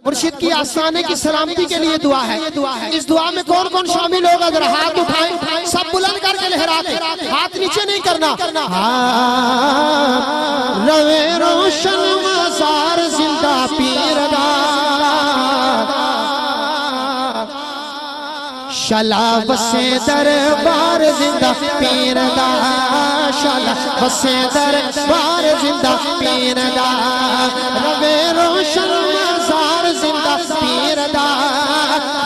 مرشد کی آستانے کی سلامتی کے لیے دعا ہے. اس دعا میں کون کون شامل ہوگا ذرا ہاتھ اٹھائیں, سب بلند کر کے لہراتے, ہاتھ نیچے نہیں کرنا. روے روشن مزار زندہ پیردہ, شلا بسے دربار زندہ پیردہ, شلا بسے دربار زندہ پیردہ, روے روشن مزار زندہ پیردہ,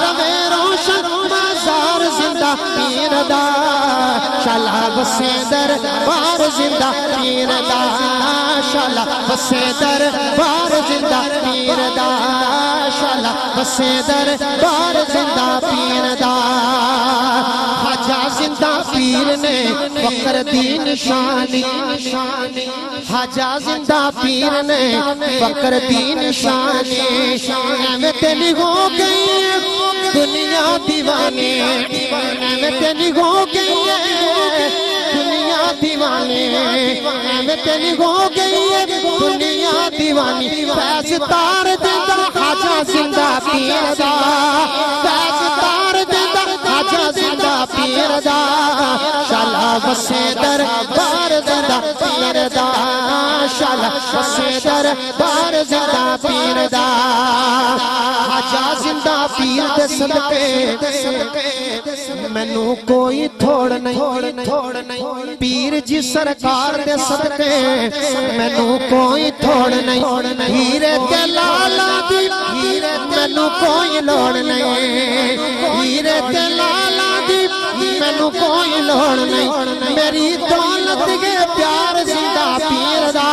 روے روشن مزار زندہ پیردہ, شلا بسے دربار زندہ پیردہ, شلا بسے دربار زندہ پیردہ, شلا بسے دربار زندہ پیردہ. خواجہ زندہ پیر نے فخر دین شانی, خواجہ زندہ پیر نے فخر دین شانی, میں تیری ہو گئی دنیا دیوانی, میں تیری ہو گئی دنیا دیوانی, میں تیری ہو گئی دنیا دیوانی. فیض تار دیدہ خواجہ زندہ پیر دا, فیض تار دیدہ خواجہ زندہ پیر دا, شالا بسے دربار زندہ پیر دا, شالا بسے دربار زندہ پیر دا. خواجہ زندہ پیر دے صدقے مینوں کوئی تھوڑ نہیں, پیر جی سرکار دے صدقے مینوں کوئی تھوڑ نہیں, ہیرے تے لالا دی مینوں کوئی لوڑ نہیں, ہیرے تے لالا دی مینوں کوئی لوڑ نہیں, میری دولت کے پیار زندہ پیر دا.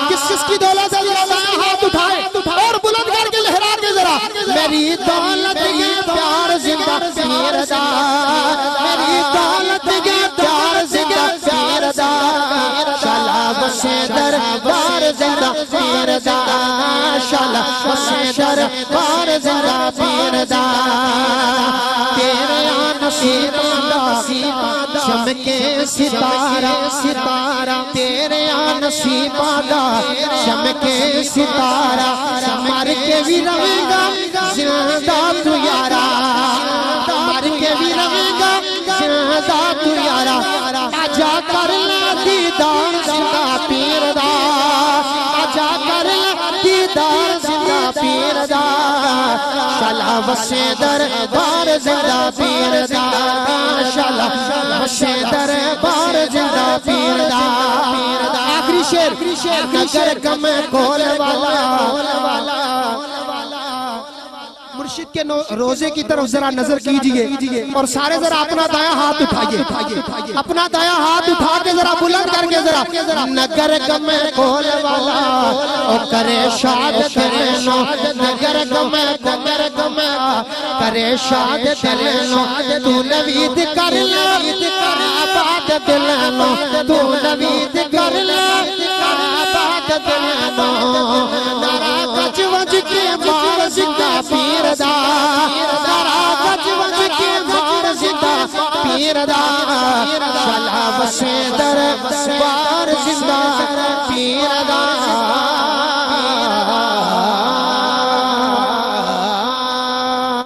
کس کس کی دولت ہے ذرا ہاتھ اٹھائے اور بلند کر کے لہرا کے ذرا, میری دولت کے پیار زندہ پیر دا, میری دولت کے پیار زندہ پیر دا, شالا بسے دربار زندہ پیر دا, شالا بسے دربار زندہ پیر دا. تیرے نصیب دا چمکے ستارہ, تیرے نصیب دا چمکے ستارہ, مر کے بھی رہے گا زندہ تو یارا, مر کے بھی رہے گا زندہ تو یارا. آجا کر لا دیدار زندہ پیر دا, آجا کر لا دیدار زندہ پیر دا, شالا بسے دربار زندہ پیر دا, شالا بسے دربار زندہ پیر دا. آخری شیر, نگر کم کھول والا, مرشد کے روزے کی طرف ذرا نظر کیجئے اور سارے ذرا اپنا دایاں ہاتھ اٹھائیے, اپنا دایاں ہاتھ اٹھا کے ذرا بلند کر کے ذرا, نگر کم کھول والا او کرے شاد دلنو, نگر کم کرے شاد دلنو, تو نوید کر لے آباد دلنو, تو نوید کر لے آباد دلنو. نارا گج وج کے مار زندہ پیر دا, نارا گج وج کے مار زندہ پیر دا, شالا بسے دربار زندہ پیر دا.